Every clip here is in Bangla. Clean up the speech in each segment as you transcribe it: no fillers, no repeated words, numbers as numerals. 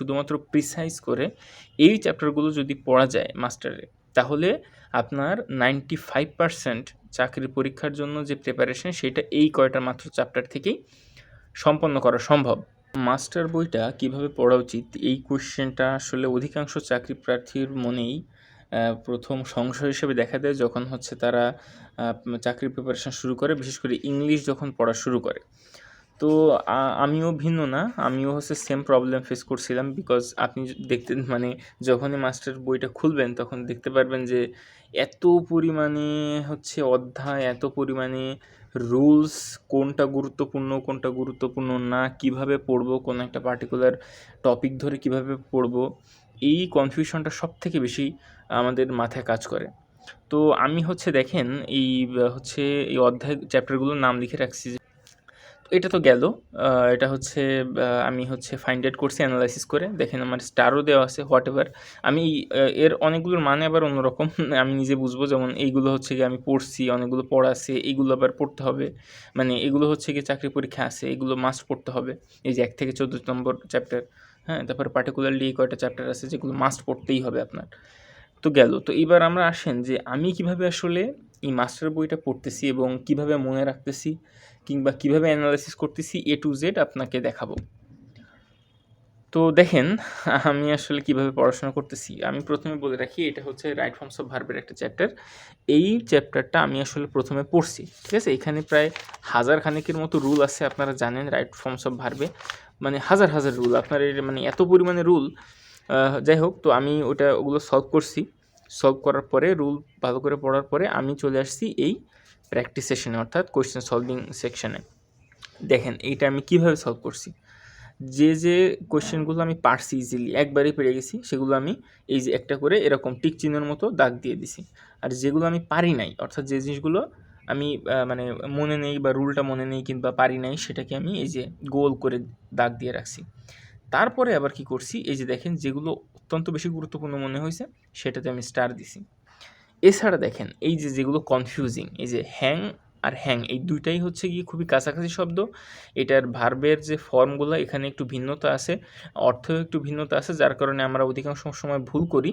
শুধুমাত্র প্রিসাইজ করে এই চ্যাপ্টারগুলো যদি পড়া যায় মাস্টারে, তাহলে আপনার 95% চাকরির পরীক্ষার জন্য যে প্রিপারেশন সেটা এই কয়টা মাত্র চ্যাপ্টার থেকেই সম্পন্ন করা সম্ভব। মাস্টার বইটা কিভাবে পড়া উচিত, এই কোয়েশ্চেনটা আসলে অধিকাংশ চাকরি প্রার্থীর মনেই প্রথম সংশয় হিসেবে দেখা দেয় যখন হচ্ছে তারা চাকরির প্রিপারেশন শুরু করে, বিশেষ করে ইংলিশ যখন পড়া শুরু করে। তো আমিও ভিন্ন না, আমিও হচ্ছে সেম প্রবলেম ফেস করছিলাম। বিকজ আপনি দেখতে মানে যখনই মাস্টার বইটা খুলবেন তখন দেখতে পারবেন যে এত পরিমাণে হচ্ছে অধ্যায়, এত পরিমাণে রুলস, কোনটা গুরুত্বপূর্ণ না, কিভাবে পড়বো, কোনো একটা পার্টিকুলার টপিক ধরে কিভাবে পড়বো, এই কনফিউশনটা সব থেকে বেশি আমাদের মাথায় কাজ করে। তো আমি হচ্ছে দেখেন এই হচ্ছে এই অধ্যায় চ্যাপ্টারগুলোর নাম লিখে রাখছি। এটা তো গেল, এটা হচ্ছে আমি হচ্ছে ফাইন্ড আউট করছি অ্যানালাইসিস করে। দেখেন আমার স্টারও দেওয়া আছে, হোয়াট এভার। আমি এর অনেকগুলোর মানে আবার অন্যরকম আমি নিজে বুঝবো। যেমন এইগুলো হচ্ছে গিয়ে আমি পড়ছি, অনেকগুলো পড়া আছে, এইগুলো আবার পড়তে হবে। মানে এগুলো হচ্ছে গিয়ে চাকরি পরীক্ষা আছে, এগুলো মাস্ট পড়তে হবে। এই যে 1 থেকে 14 নম্বর চ্যাপ্টার, হ্যাঁ, তারপরে পার্টিকুলারলি এই কয়টা চ্যাপ্টার আছে যেগুলো মাস্ট পড়তেই হবে আপনার। তো গেল। তো এবার আমরা আসেন যে আমি কিভাবে আসলে এই মাস্টার বইটা পড়তেছি এবং কিভাবে মনে রাখতেছি কিংবা কিভাবে অ্যানালাইসিস করতেছি A to Z আপনাকে দেখাবো। তো দেখেন আমি আসলে কিভাবে পড়াশোনা করতেছি। আমি প্রথমে বলে রাখি এটা হচ্ছে রাইট ফর্মস অফ ভার্বের একটা চ্যাপ্টার। এই চ্যাপ্টারটা আমি আসলে প্রথমে পড়ছি, ঠিক আছে? এখানে প্রায় 1000 খানেকের মতো রুল আছে, আপনারা জানেন রাইট ফর্মস অফ ভার্বে। মানে হাজার হাজার রুল, আপনার মানে এত পরিমাণে রুল। যাই হোক, তো আমি ওগুলো সলভ করছি। সলভ করার পরে রুল ভালো করে পড়ার পরে আমি চলে আসছি এই প্র্যাকটিস সেশনে, অর্থাৎ কোয়েশ্চেন সলভিং সেকশনে। দেখেন এইটা আমি কিভাবে সলভ করছি। যে কোয়েশ্চেনগুলো আমি পারছি ইজিলি, একবারেই পেরে গেছি, সেগুলো আমি এই যে একটা করে এরকম টিক চিহ্নের মতো দাগ দিয়ে দিছি। আর যেগুলো আমি পারি নাই, অর্থাৎ যে জিনিসগুলো আমি মানে মনে নেই বা রুলটা মনে নেই কিংবা পারি নাই, সেটাকে আমি এই যে গোল করে দাগ দিয়ে রাখছি। তারপরে আবার কি করছি, এই যে দেখেন যেগুলো অত্যন্ত বেশি গুরুত্বপূর্ণ মনে হয়েছে সেটাতে আমি স্টার দিছি। এছাড়া দেখেন এই যে যেগুলো কনফিউজিং, এই যে হ্যাং আর হ্যাং, এই দুইটাই হচ্ছে গিয়ে খুবই কাছাকাছি শব্দ। এটার ভার্বের যে ফর্মগুলো এখানে একটু ভিন্নতা আছে, অর্থেও একটু ভিন্নতা আছে, যার কারণে আমরা অধিকাংশ সময় ভুল করি।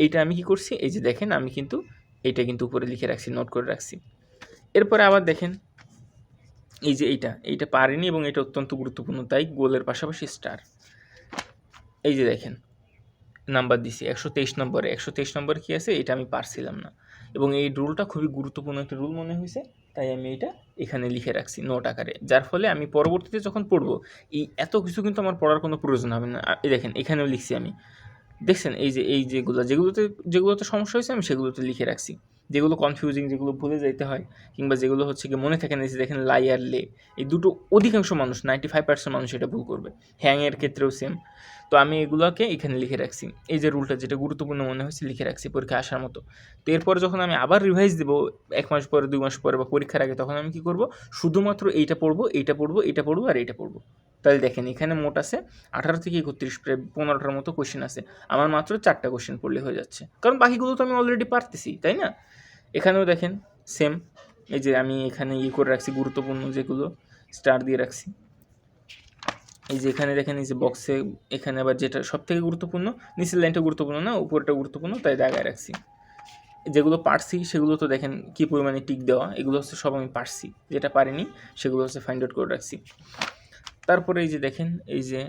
এইটা আমি কি করছি, এই যে দেখেন আমি কিন্তু এইটা কিন্তু উপরে লিখে রাখছি, নোট করে রাখছি। এরপরে আবার দেখেন এই যে এইটা পারিনি এবং এটা অত্যন্ত গুরুত্বপূর্ণ, তাই গোলের পাশাপাশি স্টার। এই যে দেখেন নাম্বার দিছি 123 নম্বরে। 123 নম্বরে কী আছে, এটা আমি পারছিলাম না এবং এই রুলটা খুবই গুরুত্বপূর্ণ একটা রুল মনে হয়েছে, তাই আমি এটা এখানে লিখে রাখছি নোট আকারে। যার ফলে আমি পরবর্তীতে যখন পড়বো এই এত কিছু কিন্তু আমার পড়ার কোনো প্রয়োজন হবে না। এই দেখেন এখানেও লিখছি আমি, দেখছেন এই যেগুলোতে সমস্যা হয়েছে আমি সেগুলোতে লিখে রাখছি। যেগুলো কনফিউজিং, যেগুলো ভুলে যাইতে হয় কিংবা যেগুলো হচ্ছে কি মনে থাকে না, যে দেখেন লাই আর লে, এই দুটো অধিকাংশ মানুষ 95% মানুষ এটা ভুল করবে। হ্যাংয়ের ক্ষেত্রেও সেম। তো আমি এগুলোকে এখানে লিখে রাখছি, এই যে রুলটা যেটা গুরুত্বপূর্ণ মনে হয়েছে লিখে রাখছি পরীক্ষা আসার মতো। তো এরপরে যখন আমি আবার রিভাইজ দেবো 1 মাস পরে, 2 মাস পরে বা পরীক্ষার আগে, তখন আমি কী করবো, শুধুমাত্র এইটা পড়বো আর এইটা পড়বো। তাহলে দেখেন এখানে মোট আছে 18 থেকে 31, প্রায় 15টার মতো কোয়েশ্চেন আছে। আমার মাত্র 4টা কোয়েশ্চেন পড়লে হয়ে যাচ্ছে, কারণ বাকিগুলো তো আমি অলরেডি পারতেছি, তাই না? এখানেও দেখেন সেম, এই যে আমি এখানে করে রাখছি গুরুত্বপূর্ণ যেগুলো, স্টার দিয়ে রাখছি। এই যে এখানে দেখেন এই যে বক্সে, এখানে আবার যেটা সব থেকে গুরুত্বপূর্ণ, নিচের লাইনটা গুরুত্বপূর্ণ না, উপরটা গুরুত্বপূর্ণ, তাই দাগায় রাখছি। যেগুলো পারছি সেগুলো তো দেখেন কী পরিমাণে টিক দেওয়া, এগুলো হচ্ছে সব আমি পারছি। যেটা পারিনি সেগুলো হচ্ছে ফাইন্ড আউট করে রাখছি। তারপরে এই যে দেখেন এই যে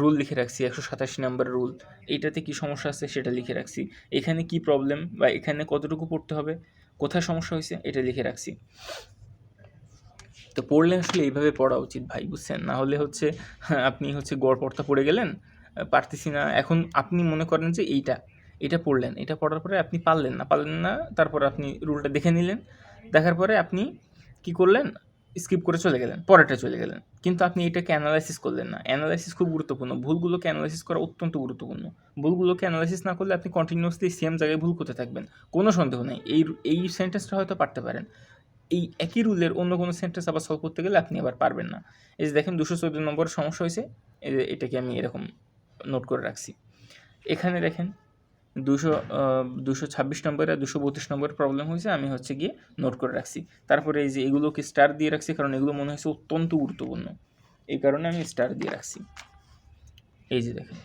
রুল লিখে রাখছি, 187 নম্বরের রুল, এইটাতে কি সমস্যা আছে সেটা লিখে রাখছি। এখানে কি প্রবলেম বা এখানে কতটুকু পড়তে হবে, কোথায় সমস্যা হয়েছে, এটা লিখে রাখছি। তো পড়লে আসলে এইভাবে পড়া উচিত ভাই, বুঝছেন? না হলে হচ্ছে আপনি হচ্ছে গড়পড়তা পড়ে গেলেন, পারতেছি না। এখন আপনি মনে করেন যে এটা পড়লেন, এটা পড়ার পরে আপনি পারলেন না, তারপর আপনি রুলটা দেখে নিলেন, দেখার পরে আপনি কি করলেন, স্কিপ করে চলে গেলেন, পরেরটা চলে গেলেন, কিন্তু আপনি এটাকে অ্যানালাইসিস করলেন না। অ্যানালাইসিস খুব গুরুত্বপূর্ণ, ভুলগুলোকে অ্যানালাইসিস করা অত্যন্ত গুরুত্বপূর্ণ। ভুলগুলোকে অ্যানালাইসিস না করলে আপনি কন্টিনিউয়াসলি সেম জায়গায় ভুল করতে থাকবেন, কোনো সন্দেহ নেই। এই সেন্টেন্সটা হয়তো পারতে পারেন, এই একই রুলের অন্য কোনো সেন্টেন্স আবার সলভ করতে গেলে আপনি আবার পারবেন না। এই যে দেখেন 214 নম্বরের সমস্যা হয়েছে, এটাকে আমি এরকম নোট করে রাখছি। এখানে দেখেন 226 নম্বরে আর 232 নম্বরের প্রবলেম হয়েছে, আমি হচ্ছে গিয়ে নোট করে রাখছি। তারপরে এই যে এগুলোকে স্টার দিয়ে রাখছি, কারণ এগুলো মনে হয়েছে অত্যন্ত গুরুত্বপূর্ণ, এই কারণে আমি স্টার দিয়ে রাখছি। এই যে দেখেন,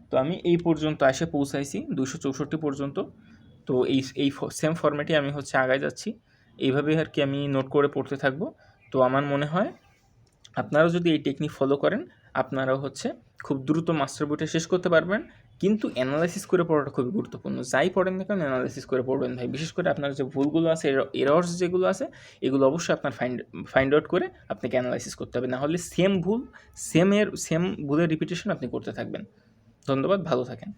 তো আমি এই পর্যন্ত এসে পৌঁছাইছি 264 পর্যন্ত। তো এই সেম ফরম্যাটে আমি হচ্ছে আগায় যাচ্ছি, এইভাবেই আর কি আমি নোট করে পড়তে থাকবো। তো আমার মনে হয় আপনারাও যদি এই টেকনিক ফলো করেন, আপনারাও হচ্ছে খুব দ্রুত মাস্টার বইটা শেষ করতে পারবেন। কিন্তু অ্যানালাইসিস করে পড়াটা খুবই গুরুত্বপূর্ণ। যাই পড়েন না কেন অ্যানালাইসিস করে পড়বেন ভাই। বিশেষ করে আপনার যে ভুলগুলো আছে, এরর্স যেগুলো আছে, এগুলো অবশ্যই আপনার ফাইন্ড আউট করে আপনাকে অ্যানালাইসিস করতে হবে। না হলে সেম ভুলের রিপিটেশন আপনি করতে থাকবেন। ধন্যবাদ, ভালো থাকেন।